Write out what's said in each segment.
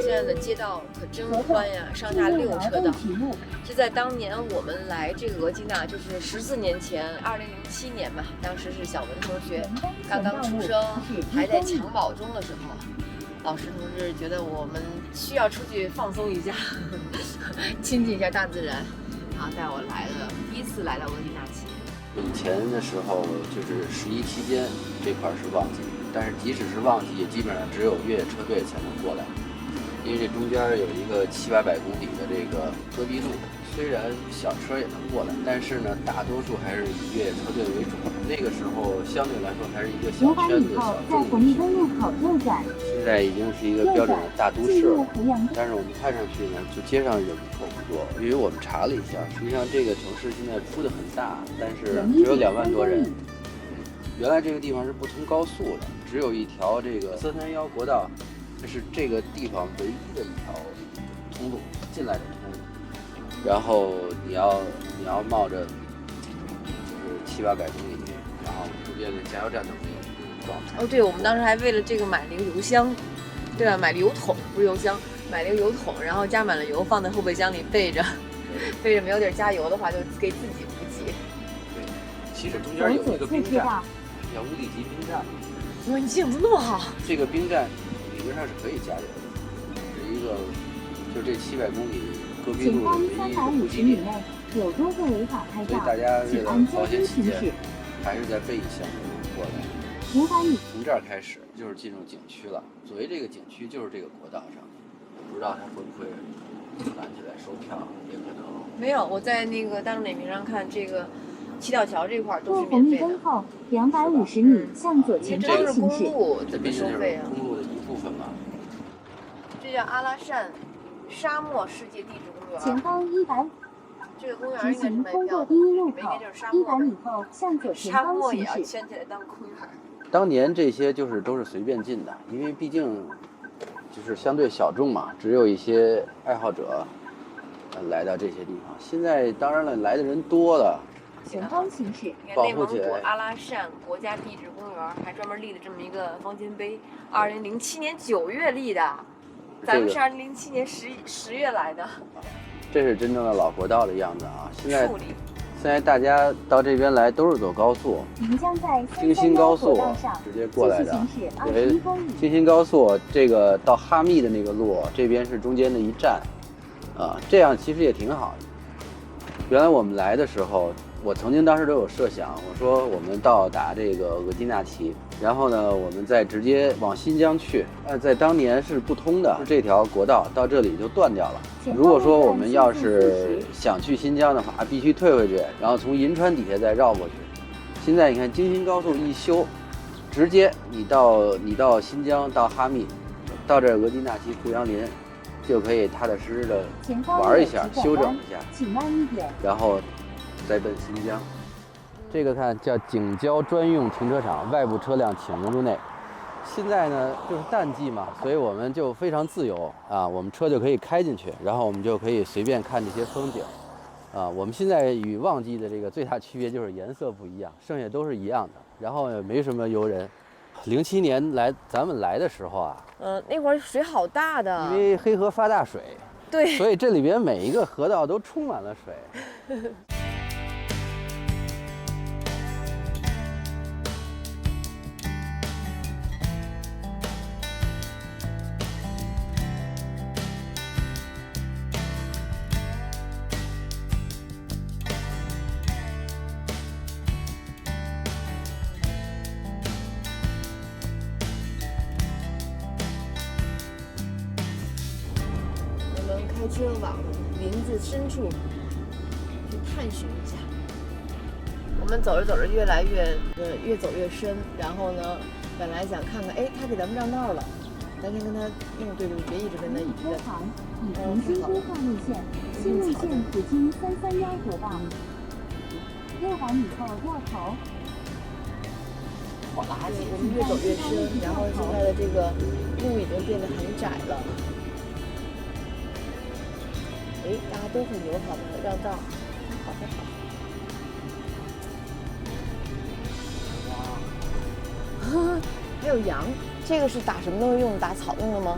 现在的街道可真宽呀，上下6车道。是在当年我们来这个额济纳，就是14年前，2007年吧，当时是小文同学刚刚出生，还在襁褓中的时候，老师同志觉得我们需要出去放松一下，亲近一下大自然，然后带我来了，第一次来到额济纳旗。以前的时候就是11期间这块是旺季，但是即使是旺季，也基本上只有越野车队才能过来，因为这中间有一个700-800公里的这个戈壁路，虽然小车也能过来，但是呢，大多数还是以越野车队为主。那个时候相对来说还是一个小圈子、小众的。现在已经是一个标准的大都市了，但是我们看上去呢，就街上人口不多，因为我们查了一下，实际上这个城市现在出的很大，但是只有2万多人。原来这个地方是不通高速的，只有一条这个431国道，这是这个地方唯一的一条通路，进来的通路。然后你要冒着就是700-800公里，然后周边连加油站都没有这种状态。哦，对，我们当时还为了这个买了一个油箱，对吧？买了油桶，不是油箱，买了一个油桶，然后加满了油放在后备箱里备着，备着没有地儿加油的话，就给自己补给。对，其实中间有一个兵站，叫乌里吉兵站。哇，你记性怎么那么好？这个兵站理论上是可以加油的，是一个就这700公里戈壁路的唯一的补给点。有多个违法拍照，所以大家为了保险起见，还是在备一箱过来。从这儿开始就是进入景区了。所谓这个景区就是这个国道上，不知道他会不会拦起来收票，也可能。没有，我在那个大众点评上看，这个七道桥这块都是免费的。后250米向左前方行驶。怎么收费啊？公路的一部分嘛。这叫阿拉善沙漠世界地质公园。前方100。这个公园应该是卖票的，第一路口100米后向左前方行驶。沙漠也要圈起来当公园。当年这些都是随便进的，因为毕竟就是相对小众嘛，只有一些爱好者来到这些地方。现在当然了，来的人多了。前方行驶。内蒙古阿拉善国家地质公园还专门立了这么一个方尖碑，2007年9月立的，咱们是2007年10月来的。这是真正的老国道的样子啊！现在大家到这边来都是走高速，京新高速直接过来的。因为京新高速这个到哈密的那个路，这边是中间的一站，这样其实也挺好的。原来我们来的时候，我曾经当时都有设想，我说我们到达这个额济纳旗，然后呢，我们再直接往新疆去。在当年是不通的，这条国道到这里就断掉了。如果说我们要是想去新疆的话，必须退回去，然后从银川底下再绕过去。现在你看京新高速一修，直接你到新疆，到哈密，到这额济纳旗富阳林，就可以踏踏实实的玩一下，休整一下，然后再奔新疆。这个看叫景郊专用停车场，外部车辆请容入内。现在呢就是淡季嘛，所以我们就非常自由啊，我们车就可以开进去，然后我们就可以随便看这些风景啊。我们现在与旺季的这个最大区别就是颜色不一样，剩下都是一样的，然后也没什么游人。07年咱们来的时候啊，那会儿水好大的，因为黑河发大水，对，所以这里边每一个河道都充满了水。开车往林子深处去探寻一下。我们走着走着越走越深，然后呢，本来想看看，哎，他给咱们让道了，咱先跟他弄对，别一直跟他车行已重新规划路线，新路线途经331国道，600米后掉头。哗啦起，我们越走越深，然后现在的这个路已经变得很窄了。哎，大家都很友好的让道，好。哇，还有羊，这个是打什么东西用的？打草用的吗？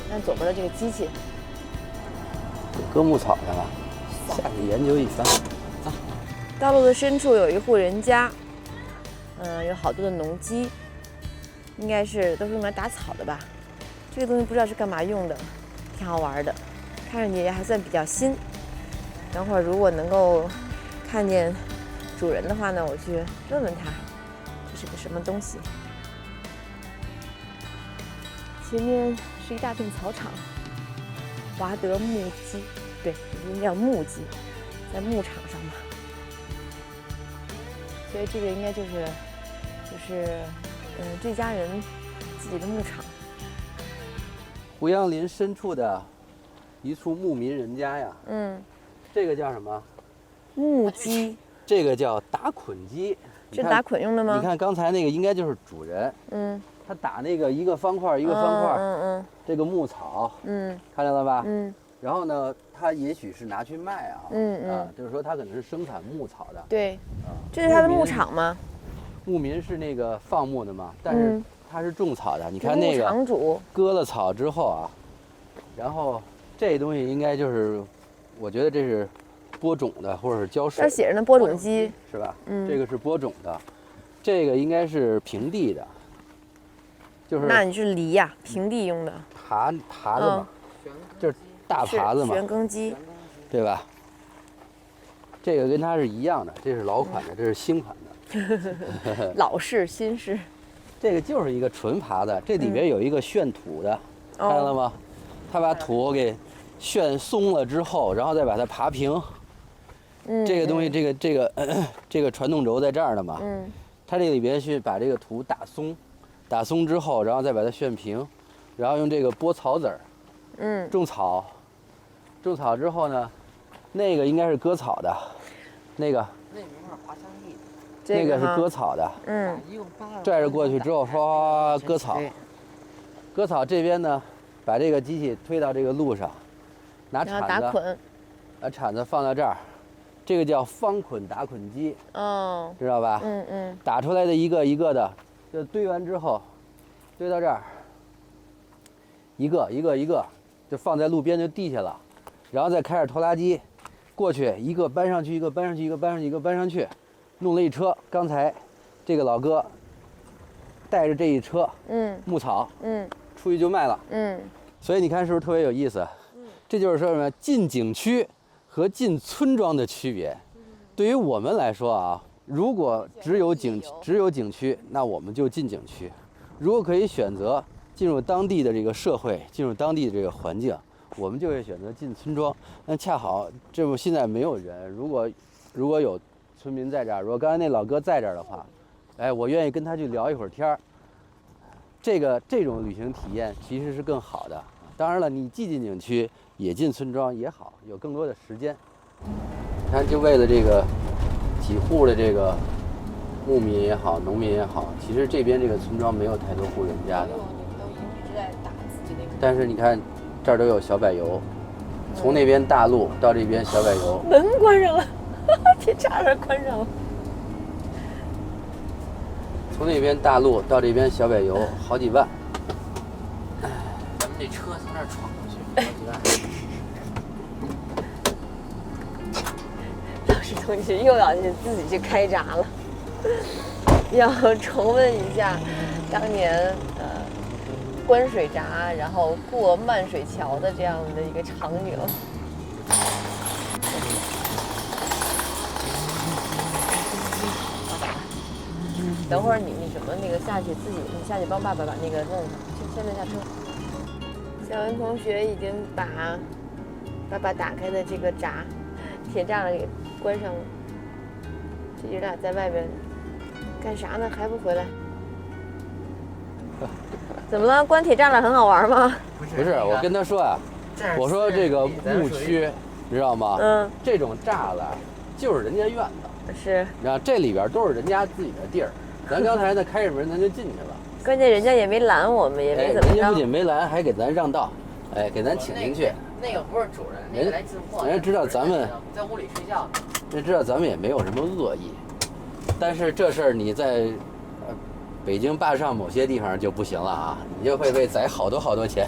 看左边的这个机器，割牧草去了，下去研究一番。道路的深处有一户人家，有好多的农机，应该是都是用来打草的吧。这个东西不知道是干嘛用的，挺好玩的，看上去还算比较新。等会儿如果能够看见主人的话呢，我去问问他，这是个什么东西。前面是一大片草场，华德牧机，对，应该叫牧机，在牧场上嘛。所以这个应该就是这家人自己的牧场。胡杨林深处的一处牧民人家呀，这个叫什么？牧机。这个叫打捆机。这打捆用的吗？你看刚才那个应该就是主人，他打那个一个方块一个方块，这个牧草，看见了吧？然后呢，他也许是拿去卖啊，就是说他可能是生产牧草的。对，这是他的牧场吗？牧民是那个放牧的嘛，但是他是种草的。你看那个场主割了草之后啊，然后这东西应该就是，我觉得这是播种的或者是浇水。这写着呢，播种机是吧？这个是播种的，这个应该是平地的，就是。那你是犁呀，平地用的。耙子嘛，就是大耙子嘛。旋耕机，对吧？这个跟它是一样的，这是老款的，这是新款的。老式新式。这个就是一个纯耙子，这里边有一个炫土的，看到了吗？他把土给炫松了之后，然后再把它耙平。这个东西，这个传动轴在这儿呢嘛。它这里边是把这个土打松，打松之后，然后再把它炫平，然后用这个拨草籽儿，种草，种草之后呢，那个应该是割草的，那个滑翔翼，那个是割草的，拽着过去之后，唰割草，割草这边呢，把这个机器推到这个路上，拿铲子，打捆，把铲子放到这儿，这个叫方捆打捆机，知道吧？打出来的一个一个的，就堆完之后，堆到这儿，一个一个一个，就放在路边就地下了，然后再开着拖拉机过去，一个搬上去，一个搬上去，一个搬上去，一个搬上去，弄了一车。刚才这个老哥带着这一车，牧草，出去就卖了，所以你看是不是特别有意思？这就是说什么进景区和进村庄的区别。对于我们来说啊，如果只有景区，那我们就进景区；如果可以选择进入当地的这个社会，进入当地的这个环境，我们就会选择进村庄。那恰好这不现在没有人，如果有村民在这儿，如果刚才那老哥在这儿的话，哎，我愿意跟他去聊一会儿天儿。这种旅行体验其实是更好的。当然了，你既进景区也进村庄也好，有更多的时间。你看，就为了这个几户的这个牧民也好，农民也好，其实这边这个村庄没有太多户人家的。但是你看，这儿都有小柏油，从那边大路到这边小柏油。门关上了，铁栅栏关上了。从那边大路到这边小柏油好几万。咱们这车从那儿闯过去，好几万。老师同学又要自己去开闸了，要重温一下当年关水闸，然后过漫水桥的这样的一个场景。等会儿你什么那个下去自己，你下去帮爸爸把那个弄上，现在下车。小文同学已经把爸爸打开的这个闸，铁栅栏给关上了。这爷俩在外边干啥呢？还不回来？怎么了？关铁栅栏很好玩吗？不是，我跟他说啊，我说这个牧区，你知道吗？这种栅栏就是人家院子，是。然后这里边都是人家自己的地儿，咱刚才呢开着门咱就进去了。关键人家也没拦我们，也没怎么着。人家不仅没拦，还给咱让道，哎，给咱请进去。那个不是主人，那个来进货。人家知道咱们在屋里睡觉呢。人家知道咱们也没有什么恶意，但是这事儿你在北京坝上某些地方就不行了啊，你就会被宰好多钱。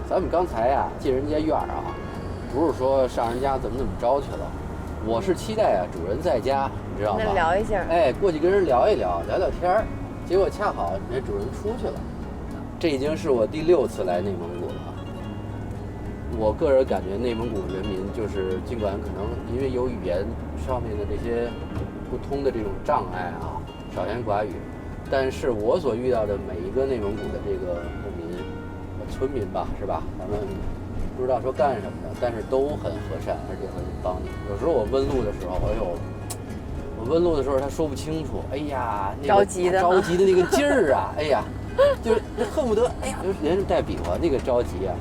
咱们刚才呀进人家院儿啊，不是说上人家怎么着去了，我是期待啊主人在家，你知道吗？那聊一下，哎，过去跟人聊一聊，聊聊天儿，结果恰好人家主人出去了。这已经是我第6次来内蒙古了。我个人感觉内蒙古人民就是尽管可能因为有语言上面的这些不通的这种障碍啊，少言寡语，但是我所遇到的每一个内蒙古的这个牧民、村民吧，是吧？他们不知道说干什么的，但是都很和善，而且很帮你。有时候我问路的时候，哎呦，我问路的时候他说不清楚，哎呀，那个着急的那个劲儿啊，哎呀，就是恨不得，哎呀，人家带比划那个着急啊。